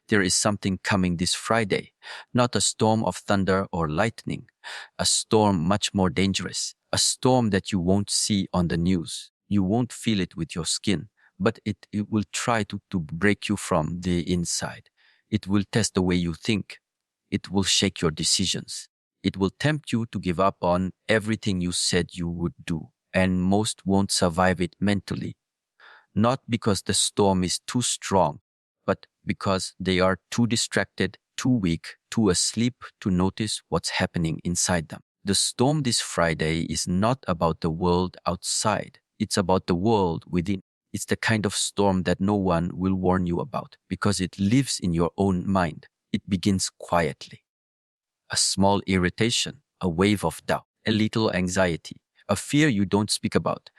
There is something coming this Friday, not a storm of thunder or lightning, a storm much more dangerous, a storm that you won't see on the news. You won't feel it with your skin, but it will try to break you from the inside. It will test the way you think. It will shake your decisions. It will tempt you to give up on everything you said you would do, and most won't survive it mentally. Not because the storm is too strong, but because they are too distracted, too weak, too asleep to notice what's happening inside them. The storm this Friday is not about the world outside. It's about the world within. It's the kind of storm that no one will warn you about because it lives in your own mind. It begins quietly. A small irritation, a wave of doubt, a little anxiety, a fear you don't speak about.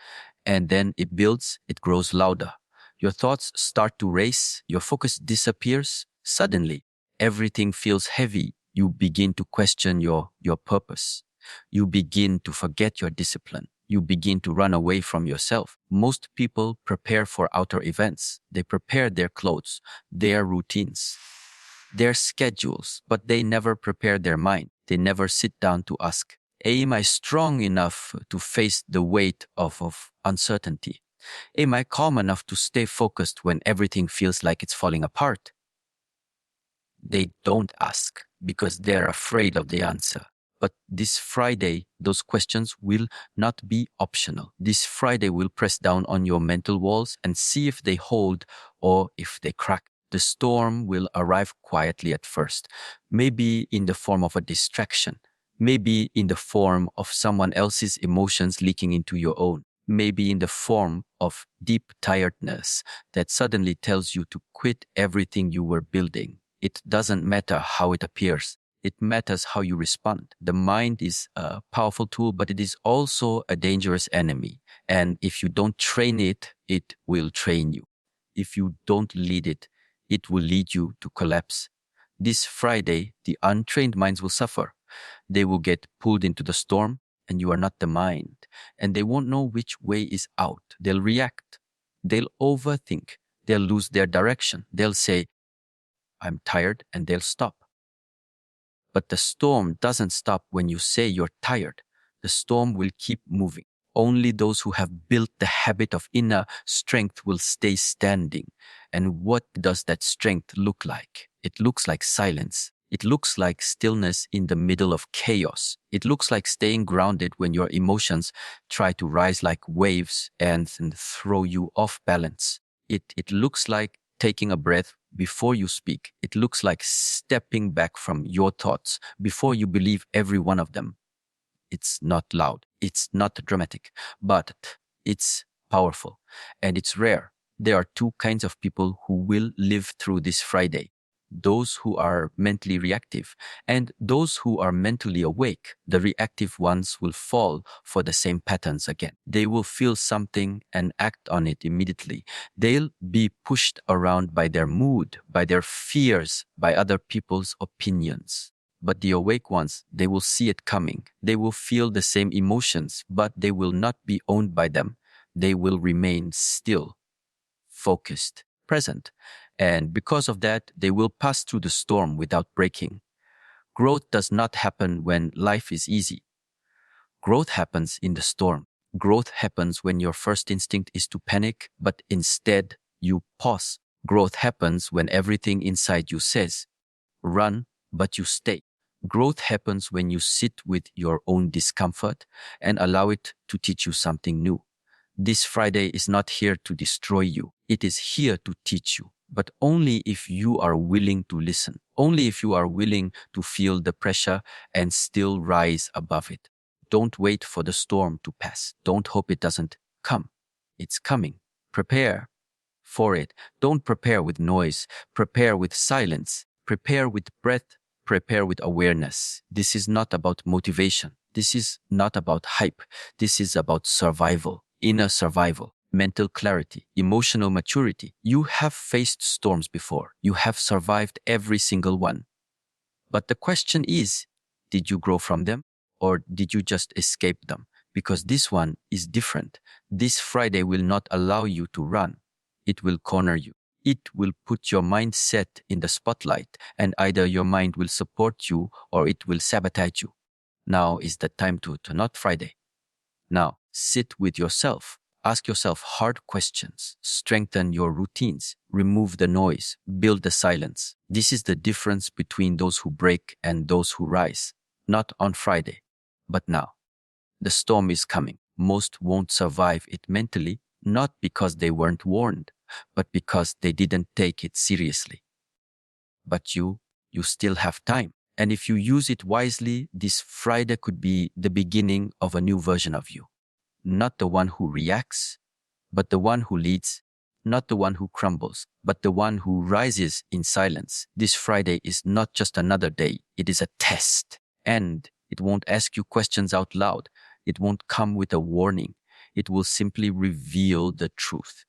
And then it builds, it grows louder. Your thoughts start to race, your focus disappears. Suddenly, everything feels heavy. You begin to question your purpose. You begin to forget your discipline. You begin to run away from yourself. Most people prepare for outer events. They prepare their clothes, their routines, their schedules, but they never prepare their mind. They never sit down to ask, am I strong enough to face the weight of uncertainty? Am I calm enough to stay focused when everything feels like it's falling apart? They don't ask because they're afraid of the answer. But this Friday, those questions will not be optional. This Friday will press down on your mental walls and see if they hold or if they crack. The storm will arrive quietly at first, maybe in the form of a distraction, maybe in the form of someone else's emotions leaking into your own, maybe in the form of deep tiredness that suddenly tells you to quit everything you were building. It doesn't matter how it appears. It matters how you respond. The mind is a powerful tool, but it is also a dangerous enemy. And if you don't train it, it will train you. If you don't lead it, it will lead you to collapse. This Friday, the untrained minds will suffer. They will get pulled into the storm, and you are not the mind. And they won't know which way is out. They'll react. They'll overthink. They'll lose their direction. They'll say, I'm tired, and they'll stop. But the storm doesn't stop when you say you're tired. The storm will keep moving. Only those who have built the habit of inner strength will stay standing. And what does that strength look like? It looks like silence. It looks like stillness in the middle of chaos. It looks like staying grounded when your emotions try to rise like waves and throw you off balance. It looks like taking a breath before you speak. It looks like stepping back from your thoughts before you believe every one of them. It's not loud. It's not dramatic, but it's powerful and it's rare. There are two kinds of people who will live through this Friday. Those who are mentally reactive and those who are mentally awake. The reactive ones will fall for the same patterns again. They will feel something and act on it immediately. They'll be pushed around by their mood, by their fears, by other people's opinions. But the awake ones, they will see it coming. They will feel the same emotions, but they will not be owned by them. They will remain still, focused, present. And because of that, they will pass through the storm without breaking. Growth does not happen when life is easy. Growth happens in the storm. Growth happens when your first instinct is to panic, but instead you pause. Growth happens when everything inside you says, run, but you stay. Growth happens when you sit with your own discomfort and allow it to teach you something new. This Friday is not here to destroy you. It is here to teach you, but only if you are willing to listen, only if you are willing to feel the pressure and still rise above it. Don't wait for the storm to pass. Don't hope it doesn't come. It's coming. Prepare for it. Don't prepare with noise. Prepare with silence. Prepare with breath. Prepare with awareness. This is not about motivation. This is not about hype. This is about survival, inner survival, mental clarity, emotional maturity. You have faced storms before. You have survived every single one. But the question is, did you grow from them or did you just escape them? Because this one is different. This Friday will not allow you to run. It will corner you. It will put your mindset in the spotlight, and either your mind will support you or it will sabotage you. Now is the time to not Friday. Now, sit with yourself. Ask yourself hard questions. Strengthen your routines. Remove the noise. Build the silence. This is the difference between those who break and those who rise. Not on Friday, but now. The storm is coming. Most won't survive it mentally, not because they weren't warned, but because they didn't take it seriously. But you still have time. And if you use it wisely, this Friday could be the beginning of a new version of you. Not the one who reacts, but the one who leads. Not the one who crumbles, but the one who rises in silence. This Friday is not just another day, it is a test. And it won't ask you questions out loud. It won't come with a warning. It will simply reveal the truth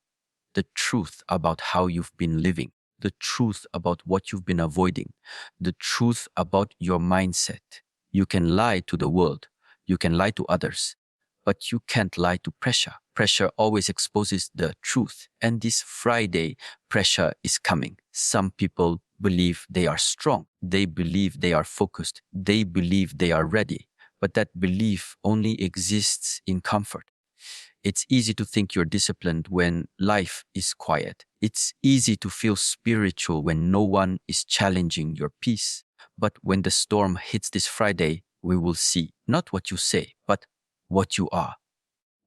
about how you've been living, the truth about what you've been avoiding, the truth about your mindset. You can lie to the world, you can lie to others, but you can't lie to pressure. Pressure always exposes the truth. And this Friday, pressure is coming. Some people believe they are strong. They believe they are focused. They believe they are ready. But that belief only exists in comfort. It's easy to think you're disciplined when life is quiet. It's easy to feel spiritual when no one is challenging your peace. But when the storm hits this Friday, we will see not what you say, but what you are.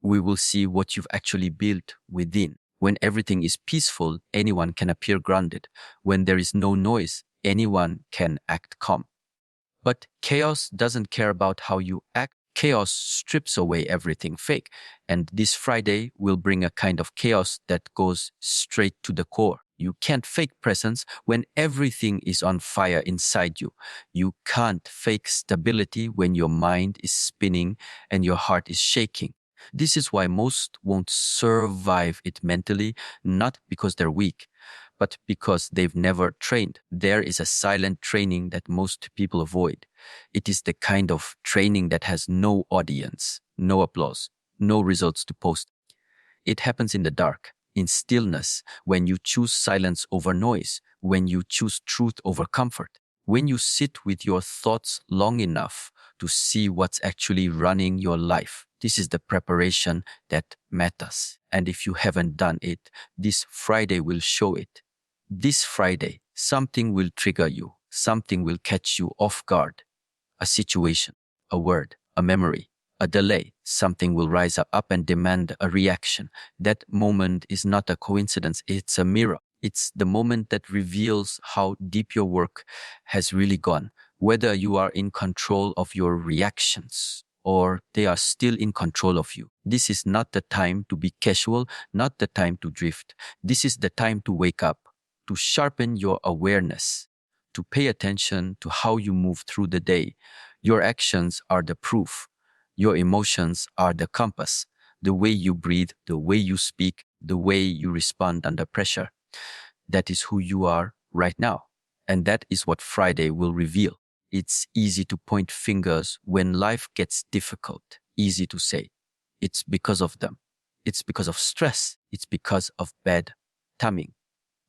We will see what you've actually built within. When everything is peaceful, anyone can appear grounded. When there is no noise, anyone can act calm. But chaos doesn't care about how you act. Chaos strips away everything fake. And this Friday will bring a kind of chaos that goes straight to the core. You can't fake presence when everything is on fire inside you. You can't fake stability when your mind is spinning and your heart is shaking. This is why most won't survive it mentally, not because they're weak, but because they've never trained. There is a silent training that most people avoid. It is the kind of training that has no audience, no applause, no results to post. It happens in the dark, in stillness, when you choose silence over noise, when you choose truth over comfort, when you sit with your thoughts long enough to see what's actually running your life. This is the preparation that matters. And if you haven't done it, this Friday will show it. This Friday, something will trigger you. Something will catch you off guard. A situation, a word, a memory, a delay. Something will rise up and demand a reaction. That moment is not a coincidence. It's a mirror. It's the moment that reveals how deep your work has really gone, whether you are in control of your reactions or they are still in control of you. This is not the time to be casual, not the time to drift. This is the time to wake up, to sharpen your awareness, to pay attention to how you move through the day. Your actions are the proof. Your emotions are the compass. The way you breathe, the way you speak, the way you respond under pressure. That is who you are right now. And that is what Friday will reveal. It's easy to point fingers when life gets difficult. Easy to say, it's because of them. It's because of stress. It's because of bad timing.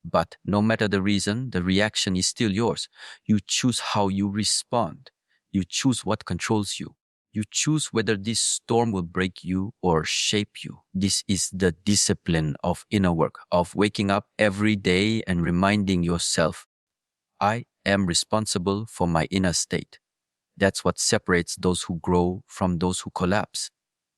But no matter the reason, the reaction is still yours. You choose how you respond. You choose what controls you. You choose whether this storm will break you or shape you. This is the discipline of inner work, of waking up every day and reminding yourself, I am responsible for my inner state. That's what separates those who grow from those who collapse.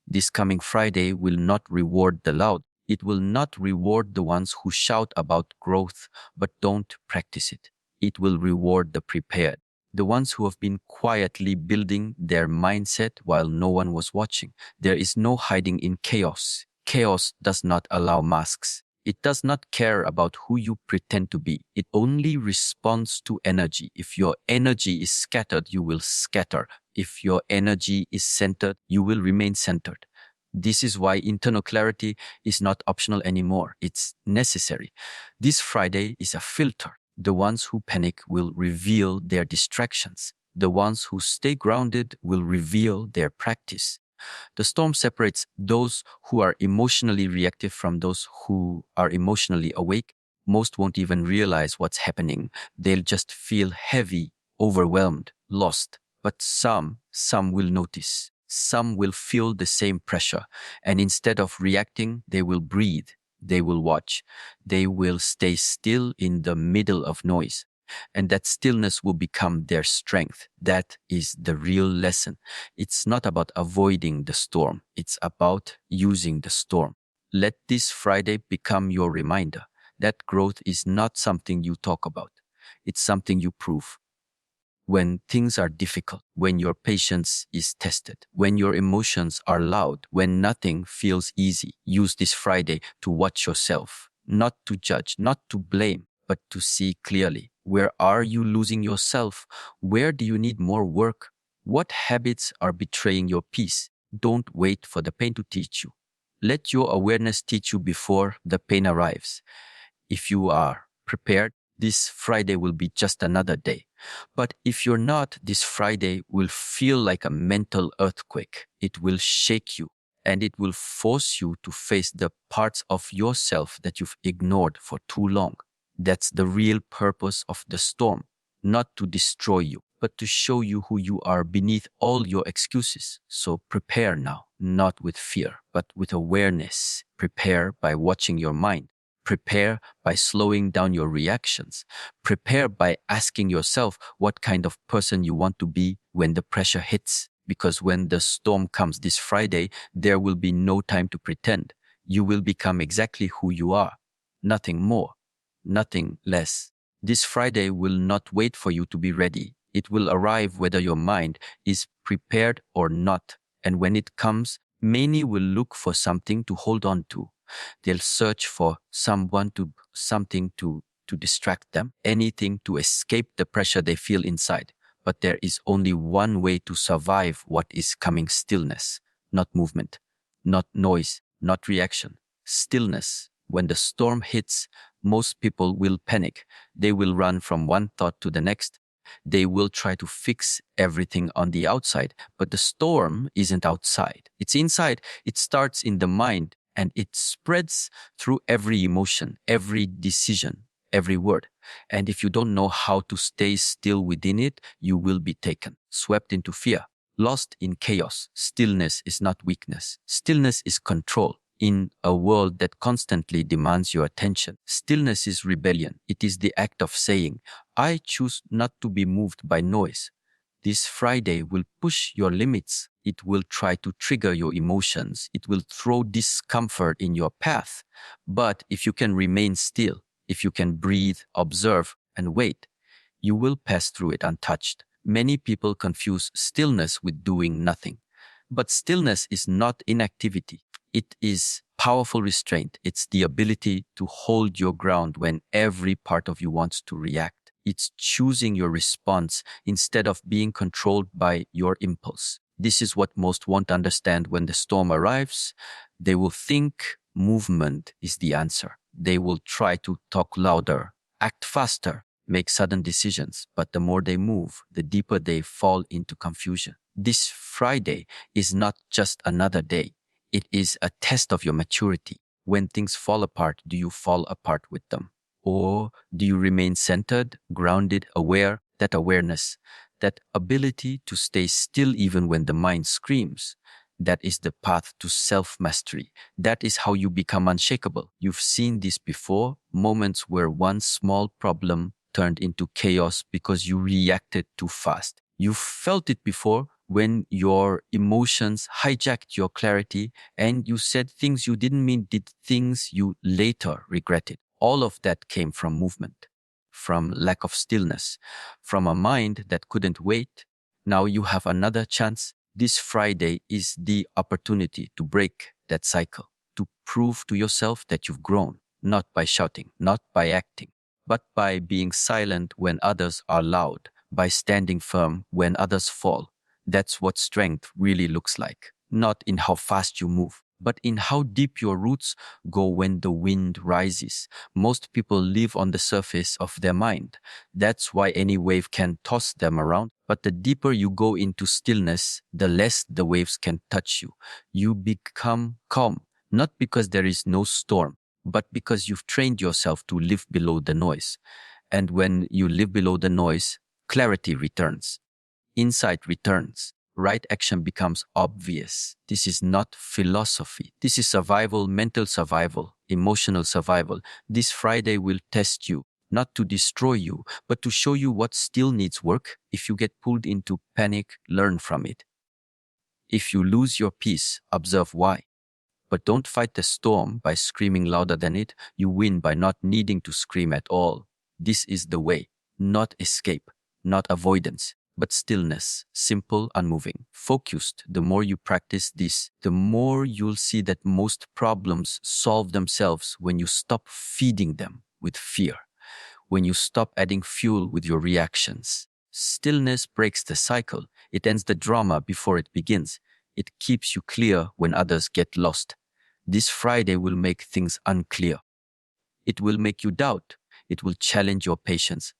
This coming Friday will not reward the loud. It will not reward the ones who shout about growth but don't practice it. It will reward the prepared, the ones who have been quietly building their mindset while no one was watching. There is no hiding in chaos. Chaos does not allow masks. It does not care about who you pretend to be. It only responds to energy. If your energy is scattered, you will scatter. If your energy is centered, you will remain centered. This is why internal clarity is not optional anymore. It's necessary. This Friday is a filter. The ones who panic will reveal their distractions. The ones who stay grounded will reveal their practice. The storm separates those who are emotionally reactive from those who are emotionally awake. Most won't even realize what's happening. They'll just feel heavy, overwhelmed, lost. But some will notice. Some will feel the same pressure. And instead of reacting, they will breathe. They will watch. They will stay still in the middle of noise. And that stillness will become their strength. That is the real lesson. It's not about avoiding the storm. It's about using the storm. Let this Friday become your reminder that growth is not something you talk about. It's something you prove. When things are difficult, when your patience is tested, when your emotions are loud, when nothing feels easy, use this Friday to watch yourself, not to judge, not to blame, but to see clearly. Where are you losing yourself? Where do you need more work? What habits are betraying your peace? Don't wait for the pain to teach you. Let your awareness teach you before the pain arrives. If you are prepared, this Friday will be just another day. But if you're not, this Friday will feel like a mental earthquake. It will shake you and it will force you to face the parts of yourself that you've ignored for too long. That's the real purpose of the storm, not to destroy you, but to show you who you are beneath all your excuses. So prepare now, not with fear, but with awareness. Prepare by watching your mind. Prepare by slowing down your reactions. Prepare by asking yourself what kind of person you want to be when the pressure hits. Because when the storm comes this Friday, there will be no time to pretend. You will become exactly who you are. Nothing more, nothing less. This Friday will not wait for you to be ready. It will arrive whether your mind is prepared or not. And when it comes, many will look for something to hold on to. They'll search for something to distract them, anything to escape the pressure they feel inside. But there is only one way to survive what is coming: stillness, not movement, not noise, not reaction. Stillness. When the storm hits, most people will panic. They will run from one thought to the next. They will try to fix everything on the outside, but the storm isn't outside. It's inside. It starts in the mind and it spreads through every emotion, every decision, every word. And if you don't know how to stay still within it, you will be taken, swept into fear, lost in chaos. Stillness is not weakness. Stillness is control. In a world that constantly demands your attention, stillness is rebellion. It is the act of saying, I choose not to be moved by noise. This Friday will push your limits. It will try to trigger your emotions. It will throw discomfort in your path. But if you can remain still, if you can breathe, observe, and wait, you will pass through it untouched. Many people confuse stillness with doing nothing. But stillness is not inactivity. It is powerful restraint. It's the ability to hold your ground when every part of you wants to react. It's choosing your response instead of being controlled by your impulse. This is what most won't understand when the storm arrives. They will think movement is the answer. They will try to talk louder, act faster, make sudden decisions. But the more they move, the deeper they fall into confusion. This Friday is not just another day. It is a test of your maturity. When things fall apart, do you fall apart with them? Or do you remain centered, grounded, aware? That awareness, that ability to stay still even when the mind screams, that is the path to self-mastery. That is how you become unshakable. You've seen this before, moments where one small problem turned into chaos because you reacted too fast. You've felt it before when your emotions hijacked your clarity and you said things you didn't mean, did things you later regretted. All of that came from movement, from lack of stillness, from a mind that couldn't wait. Now you have another chance. This Friday is the opportunity to break that cycle, to prove to yourself that you've grown, not by shouting, not by acting, but by being silent when others are loud, by standing firm when others fall. That's what strength really looks like, not in how fast you move, but in how deep your roots go when the wind rises. Most people live on the surface of their mind. That's why any wave can toss them around. But the deeper you go into stillness, the less the waves can touch you. You become calm, not because there is no storm, but because you've trained yourself to live below the noise. And when you live below the noise, clarity returns, insight returns, right action becomes obvious. This is not philosophy. This is survival, mental survival, emotional survival. This Friday will test you, not to destroy you, but to show you what still needs work. If you get pulled into panic, learn from it. If you lose your peace, observe why. But don't fight the storm by screaming louder than it. You win by not needing to scream at all. This is the way, not escape, not avoidance, but stillness, simple, unmoving, focused. The more you practice this, the more you'll see that most problems solve themselves when you stop feeding them with fear, when you stop adding fuel with your reactions. Stillness breaks the cycle. It ends the drama before it begins. It keeps you clear when others get lost. This Friday will make things unclear. It will make you doubt. It will challenge your patience.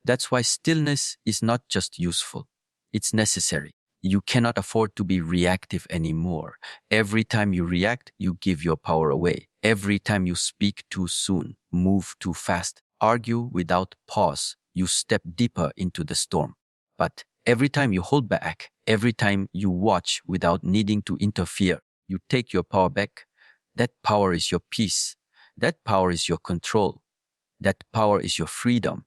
That's why stillness is not just useful. It's necessary. You cannot afford to be reactive anymore. Every time you react, you give your power away. Every time you speak too soon, move too fast, argue without pause, you step deeper into the storm. But every time you hold back, every time you watch without needing to interfere, you take your power back. That power is your peace. That power is your control. That power is your freedom.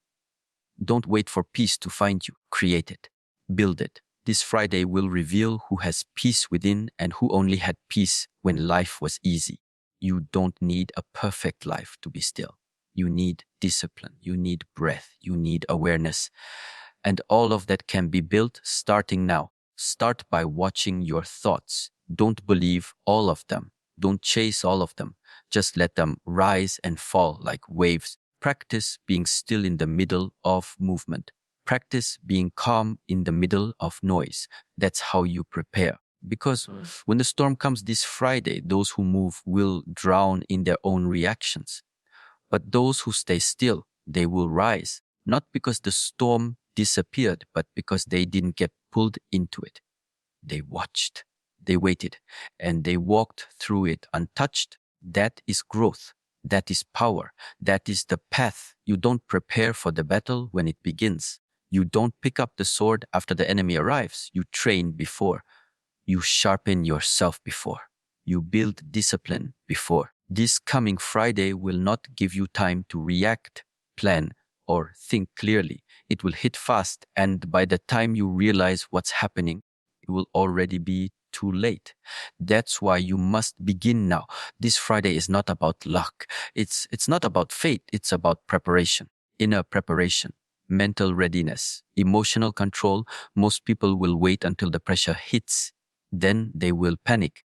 Don't wait for peace to find you. Create it. Build it. This Friday will reveal who has peace within and who only had peace when life was easy. You don't need a perfect life to be still. You need discipline. You need breath. You need awareness. And all of that can be built starting now. Start by watching your thoughts. Don't believe all of them. Don't chase all of them. Just let them rise and fall like waves. Practice being still in the middle of movement. Practice being calm in the middle of noise. That's how you prepare. Because when the storm comes this Friday, those who move will drown in their own reactions. But those who stay still, they will rise. Not because the storm disappeared, but because they didn't get pulled into it. They watched, they waited, and they walked through it untouched. That is growth. That is power. That is the path. You don't prepare for the battle when it begins. You don't pick up the sword after the enemy arrives. You train before. You sharpen yourself before. You build discipline before. This coming Friday will not give you time to react, plan, or think clearly. It will hit fast, and by the time you realize what's happening, it will already be too late. That's why you must begin now. This Friday is not about luck. It's not about fate. It's about preparation, inner preparation, mental readiness, emotional control. Most people will wait until the pressure hits. Then they will panic.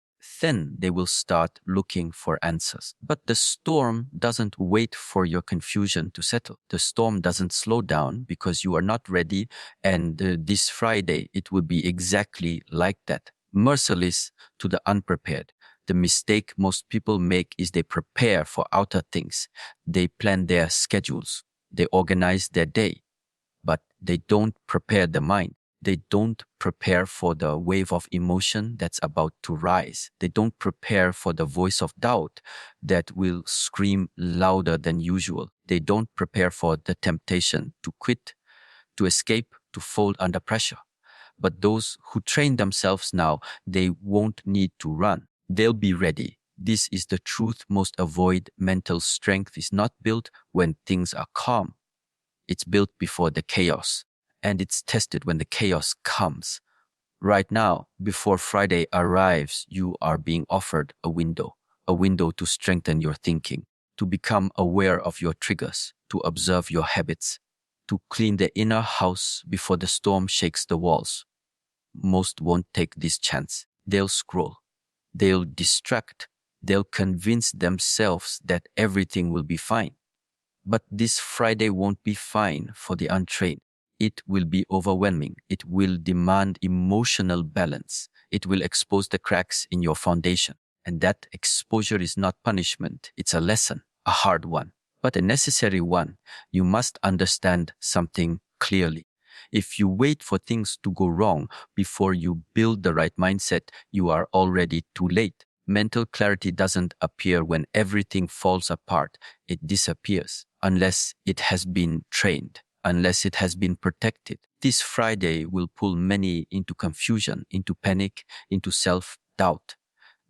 Then they will start looking for answers. But the storm doesn't wait for your confusion to settle. The storm doesn't slow down because you are not ready. And this Friday, it will be exactly like that. Merciless to the unprepared. The mistake most people make is they prepare for outer things. They plan their schedules. They organize their day. But they don't prepare the mind. They don't prepare for the wave of emotion that's about to rise. They don't prepare for the voice of doubt that will scream louder than usual. They don't prepare for the temptation to quit, to escape, to fold under pressure. But those who train themselves now, they won't need to run. They'll be ready. This is the truth most avoid. Mental strength is not built when things are calm. It's built before the chaos, and it's tested when the chaos comes. Right now, before Friday arrives, you are being offered a window to strengthen your thinking, to become aware of your triggers, to observe your habits, to clean the inner house before the storm shakes the walls. Most won't take this chance. They'll scroll. They'll distract. They'll convince themselves that everything will be fine. But this Friday won't be fine for the untrained. It will be overwhelming. It will demand emotional balance. It will expose the cracks in your foundation. And that exposure is not punishment. It's a lesson, a hard one, but a necessary one. You must understand something clearly. If you wait for things to go wrong before you build the right mindset, you are already too late. Mental clarity doesn't appear when everything falls apart. It disappears unless it has been trained, unless it has been protected. This Friday will pull many into confusion, into panic, into self-doubt.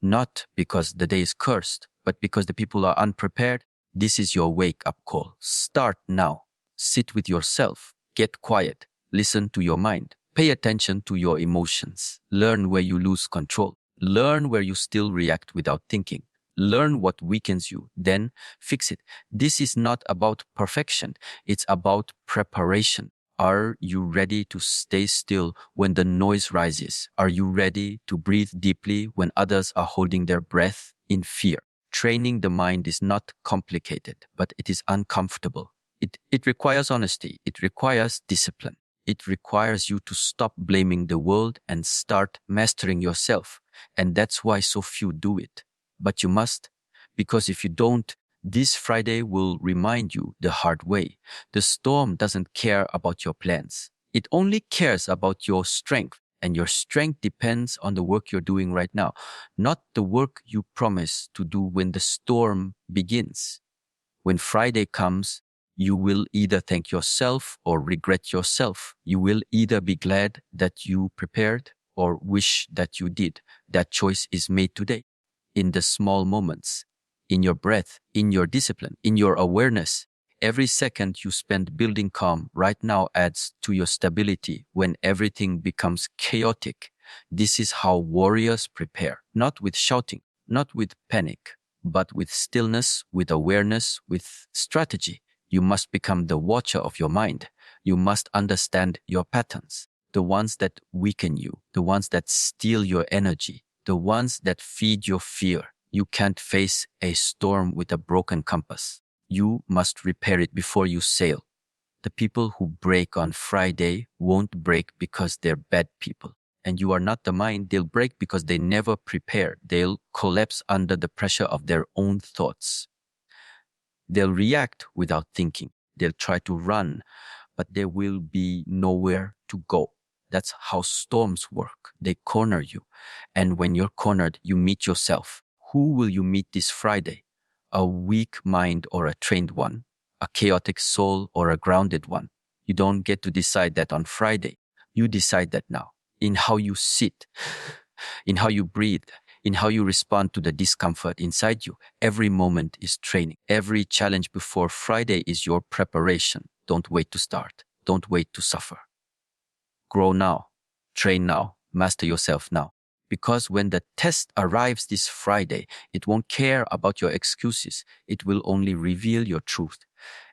Not because the day is cursed, but because the people are unprepared. This is your wake-up call. Start now. Sit with yourself. Get quiet. Listen to your mind. Pay attention to your emotions. Learn where you lose control. Learn where you still react without thinking. Learn what weakens you, then fix it. This is not about perfection. It's about preparation. Are you ready to stay still when the noise rises? Are you ready to breathe deeply when others are holding their breath in fear? Training the mind is not complicated, but it is uncomfortable. It requires honesty. It requires discipline. It requires you to stop blaming the world and start mastering yourself. And that's why so few do it. But you must, because if you don't, this Friday will remind you the hard way. The storm doesn't care about your plans. It only cares about your strength. And your strength depends on the work you're doing right now, not the work you promise to do when the storm begins. When Friday comes, you will either thank yourself or regret yourself. You will either be glad that you prepared or wish that you did. That choice is made today, in the small moments, in your breath, in your discipline, in your awareness. Every second you spend building calm right now adds to your stability when everything becomes chaotic. This is how warriors prepare, not with shouting, not with panic, but with stillness, with awareness, with strategy. You must become the watcher of your mind. You must understand your patterns, the ones that weaken you, the ones that steal your energy, the ones that feed your fear. You can't face a storm with a broken compass. You must repair it before you sail. The people who break on Friday won't break because they're bad people. And you are not the mind. They'll break because they never prepare. They'll collapse under the pressure of their own thoughts. They'll react without thinking. They'll try to run, but there will be nowhere to go. That's how storms work. They corner you. And when you're cornered, you meet yourself. Who will you meet this Friday? A weak mind or a trained one? A chaotic soul or a grounded one? You don't get to decide that on Friday. You decide that now, in how you sit, in how you breathe, in how you respond to the discomfort inside you. Every moment is training. Every challenge before Friday is your preparation. Don't wait to start. Don't wait to suffer. Grow now. Train now. Master yourself now. Because when the test arrives this Friday, it won't care about your excuses. It will only reveal your truth.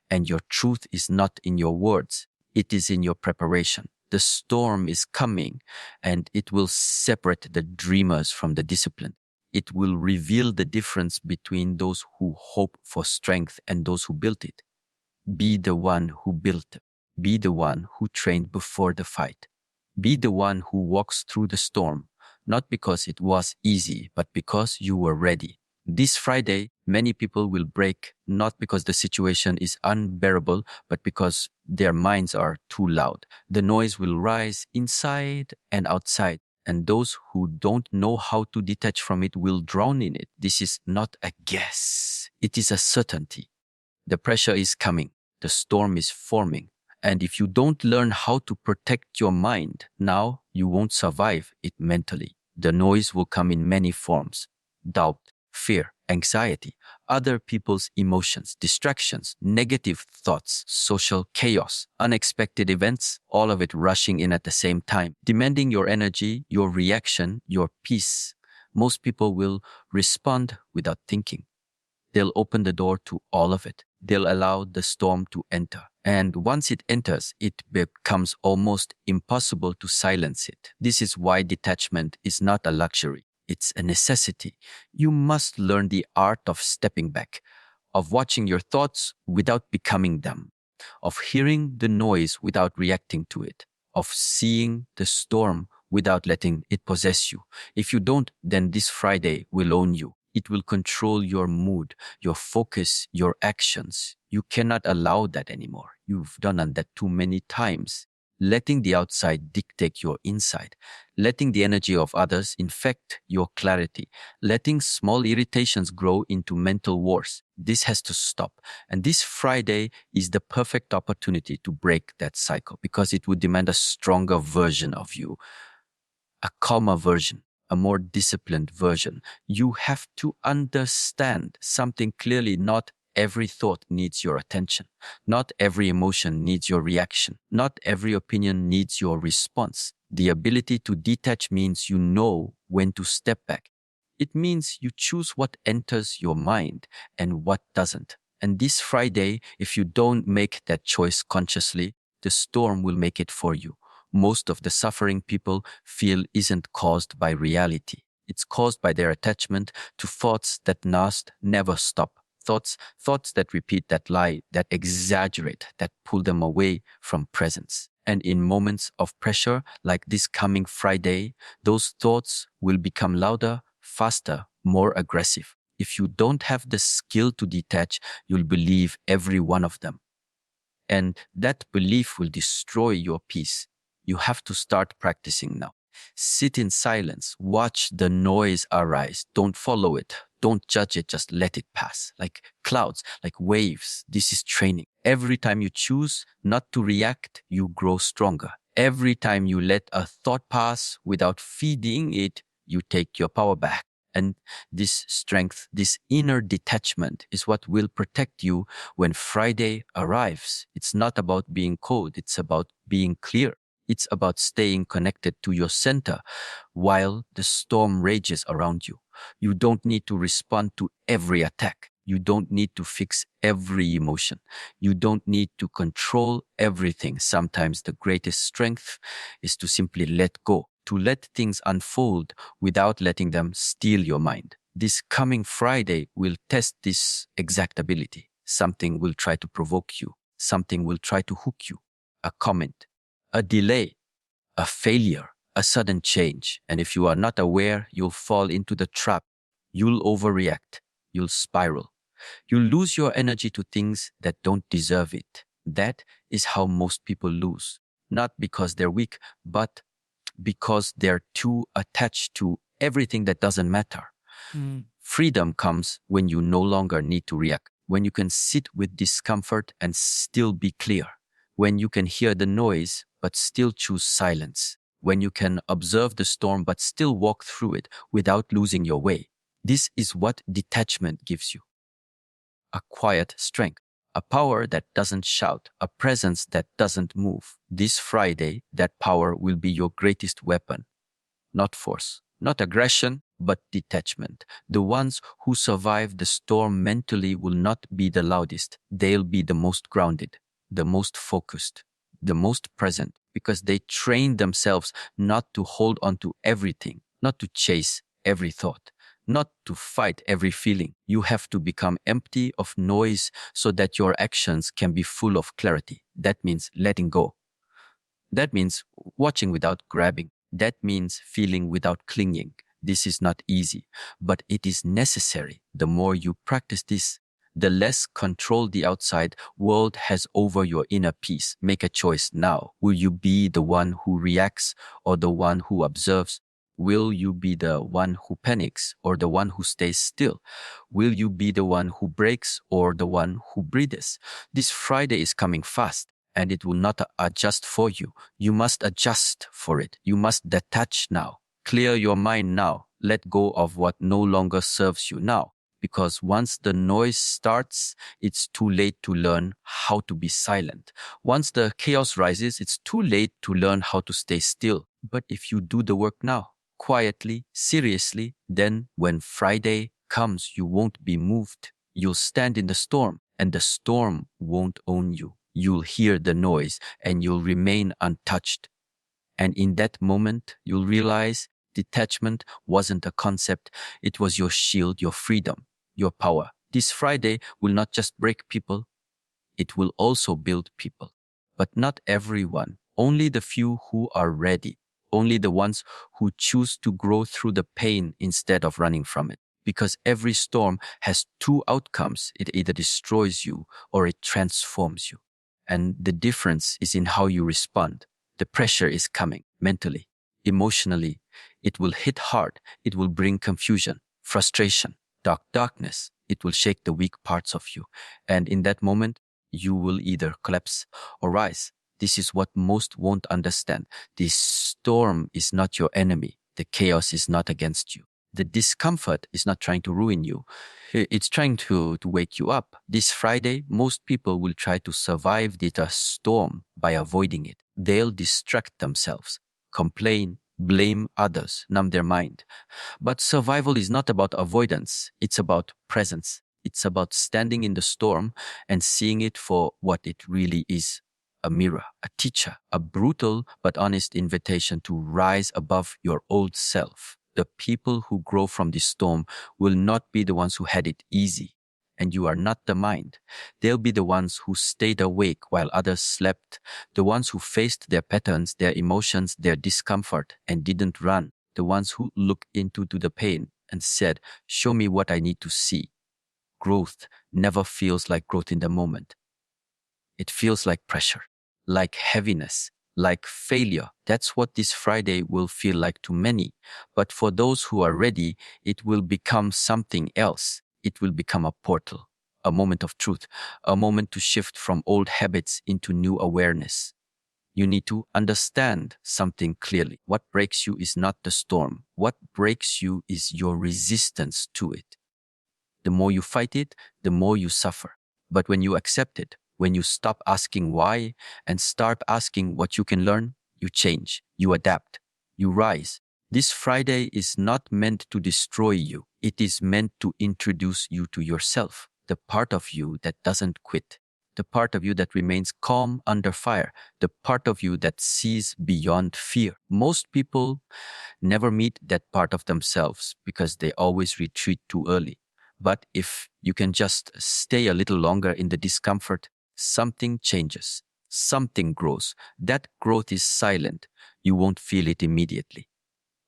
And your truth is not in your words. It is in your preparation. The storm is coming, and it will separate the dreamers from the disciplined. It will reveal the difference between those who hope for strength and those who built it. Be the one who built it. Be the one who trained before the fight. Be the one who walks through the storm, not because it was easy, but because you were ready. This Friday, many people will break, not because the situation is unbearable, but because their minds are too loud. The noise will rise inside and outside, and those who don't know how to detach from it will drown in it. This is not a guess. It is a certainty. The pressure is coming. The storm is forming. And if you don't learn how to protect your mind now, you won't survive it mentally. The noise will come in many forms: doubt, fear, anxiety, other people's emotions, distractions, negative thoughts, social chaos, unexpected events, all of it rushing in at the same time, demanding your energy, your reaction, your peace. Most people will respond without thinking. They'll open the door to all of it. They'll allow the storm to enter. And once it enters, it becomes almost impossible to silence it. This is why detachment is not a luxury. It's a necessity. You must learn the art of stepping back, of watching your thoughts without becoming them, of hearing the noise without reacting to it, of seeing the storm without letting it possess you. If you don't, then this Friday will own you. It will control your mood, your focus, your actions. You cannot allow that anymore. You've done that too many times. letting the outside dictate your inside, letting the energy of others infect your clarity, letting small irritations grow into mental wars. This has to stop. And this Friday is the perfect opportunity to break that cycle because it would demand a stronger version of you, a calmer version, a more disciplined version. You have to understand something clearly. Not every thought needs your attention. Not every emotion needs your reaction. Not every opinion needs your response. The ability to detach means you know when to step back. It means you choose what enters your mind and what doesn't. And this Friday, if you don't make that choice consciously, the storm will make it for you. Most of the suffering people feel isn't caused by reality. It's caused by their attachment to thoughts that last, never stop. Thoughts that repeat, that lie, that exaggerate, that pull them away from presence. And in moments of pressure, like this coming Friday, those thoughts will become louder, faster, more aggressive. If you don't have the skill to detach, you'll believe every one of them. And that belief will destroy your peace. You have to start practicing now. Sit in silence, watch the noise arise. Don't follow it. Don't judge it, just let it pass. Like clouds, like waves. This is training. Every time you choose not to react, you grow stronger. Every time you let a thought pass without feeding it, you take your power back. And this strength, this inner detachment is what will protect you when Friday arrives. It's not about being cold, it's about being clear. It's about staying connected to your center while the storm rages around you. You don't need to respond to every attack. You don't need to fix every emotion. You don't need to control everything. Sometimes the greatest strength is to simply let go, to let things unfold without letting them steal your mind. This coming Friday will test this exact ability. Something will try to provoke you. Something will try to hook you. A comment, a delay, a failure, a sudden change. And if you are not aware, you'll fall into the trap. You'll overreact. You'll spiral. You'll lose your energy to things that don't deserve it. That is how most people lose. Not because they're weak, but because they're too attached to everything that doesn't matter. Freedom comes when you no longer need to react, when you can sit with discomfort and still be clear, when you can hear the noise but still choose silence, when you can observe the storm but still walk through it without losing your way. This is what detachment gives you. A quiet strength, a power that doesn't shout, a presence that doesn't move. This Friday, that power will be your greatest weapon. Not force, not aggression, but detachment. The ones who survive the storm mentally will not be the loudest. They'll be the most grounded, the most focused, the most present, because they train themselves not to hold on to everything, not to chase every thought, not to fight every feeling. You have to become empty of noise so that your actions can be full of clarity. That means letting go. That means watching without grabbing. That means feeling without clinging. This is not easy, but it is necessary. The more you practice this, the less control the outside world has over your inner peace. Make a choice now. Will you be the one who reacts or the one who observes? Will you be the one who panics or the one who stays still? Will you be the one who breaks or the one who breathes? This Friday is coming fast, and it will not adjust for you. You must adjust for it. You must detach now. Clear your mind now. Let go of what no longer serves you now. Because once the noise starts, it's too late to learn how to be silent. Once the chaos rises, it's too late to learn how to stay still. But if you do the work now, quietly, seriously, then when Friday comes, you won't be moved. You'll stand in the storm, and the storm won't own you. You'll hear the noise, and you'll remain untouched. And in that moment, you'll realize detachment wasn't a concept. It was your shield, your freedom, your power. This Friday will not just break people, it will also build people. But not everyone, only the few who are ready, only the ones who choose to grow through the pain instead of running from it. Because every storm has two outcomes. It either destroys you or it transforms you. And the difference is in how you respond. The pressure is coming mentally, emotionally. It will hit hard. It will bring confusion, frustration, darkness. It will shake the weak parts of you. And in that moment, you will either collapse or rise. This is what most won't understand. This storm is not your enemy. The chaos is not against you. The discomfort is not trying to ruin you. It's trying to wake you up. This Friday, most people will try to survive the storm by avoiding it. They'll distract themselves, complain, blame others, numb their mind. But survival is not about avoidance. It's about presence. It's about standing in the storm and seeing it for what it really is. A mirror, a teacher, a brutal but honest invitation to rise above your old self. The people who grow from this storm will not be the ones who had it easy. And you are not the mind. They'll be the ones who stayed awake while others slept, the ones who faced their patterns, their emotions, their discomfort, and didn't run, the ones who looked into the pain and said, "Show me what I need to see." Growth never feels like growth in the moment. It feels like pressure, like heaviness, like failure. That's what this Friday will feel like to many. But for those who are ready, it will become something else. It will become a portal, a moment of truth, a moment to shift from old habits into new awareness. You need to understand something clearly. What breaks you is not the storm. What breaks you is your resistance to it. The more you fight it, the more you suffer. But when you accept it, when you stop asking why and start asking what you can learn, you change, you adapt, you rise. This Friday is not meant to destroy you. It is meant to introduce you to yourself, the part of you that doesn't quit, the part of you that remains calm under fire, the part of you that sees beyond fear. Most people never meet that part of themselves because they always retreat too early. But if you can just stay a little longer in the discomfort, something changes, something grows. That growth is silent. You won't feel it immediately,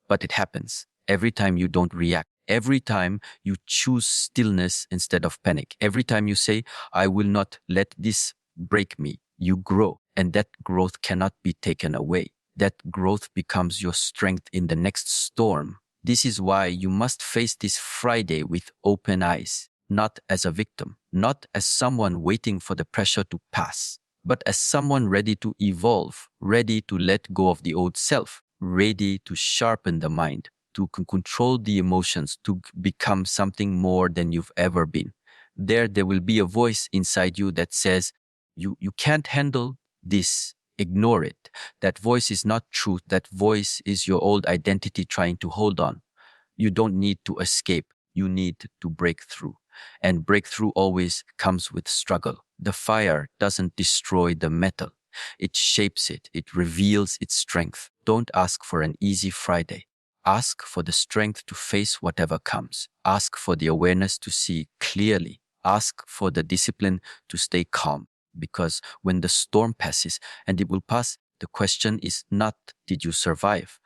but it happens every time you don't react. Every time you choose stillness instead of panic. Every time you say, "I will not let this break me," you grow. And that growth cannot be taken away. That growth becomes your strength in the next storm. This is why you must face this Friday with open eyes, not as a victim, not as someone waiting for the pressure to pass, but as someone ready to evolve, ready to let go of the old self, ready to sharpen the mind, to control the emotions, to become something more than you've ever been. There will be a voice inside you that says, you can't handle this. Ignore it. That voice is not truth. That voice is your old identity trying to hold on. You don't need to escape. You need to break through. And breakthrough always comes with struggle. The fire doesn't destroy the metal. It shapes it. It reveals its strength. Don't ask for an easy Friday. Ask for the strength to face whatever comes. Ask for the awareness to see clearly. Ask for the discipline to stay calm. Because when the storm passes, and it will pass, the question is not, did you survive?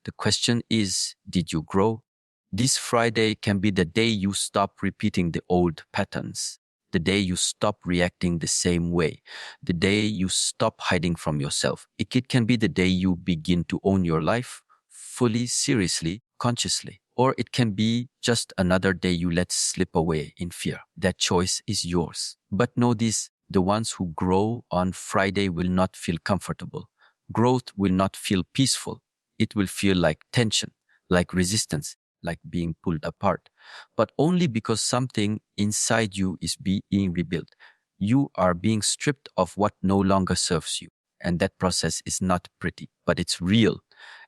The question is, did you grow? This Friday can be the day you stop repeating the old patterns, the day you stop reacting the same way, the day you stop hiding from yourself. It can be the day you begin to own your life fully, seriously, consciously. Or it can be just another day you let slip away in fear. That choice is yours. But know this, the ones who grow on Friday will not feel comfortable. Growth will not feel peaceful. It will feel like tension, like resistance, like being pulled apart. But only because something inside you is being rebuilt. You are being stripped of what no longer serves you. And that process is not pretty, but it's real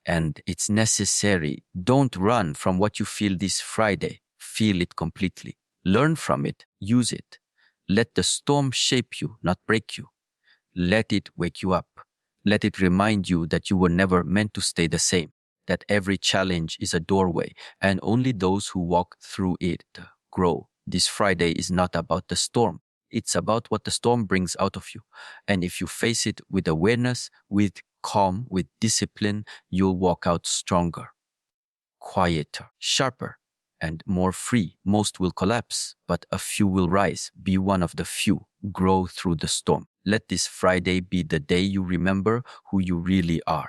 and it's necessary. Don't run from what you feel this Friday. Feel it completely. Learn from it. Use it. Let the storm shape you, not break you. Let it wake you up. Let it remind you that you were never meant to stay the same, that every challenge is a doorway, and only those who walk through it grow. This Friday is not about the storm. It's about what the storm brings out of you. And if you face it with awareness, with calm, with discipline, you'll walk out stronger, quieter, sharper, and more free. Most will collapse, but a few will rise. Be one of the few. Grow through the storm. Let this Friday be the day you remember who you really are.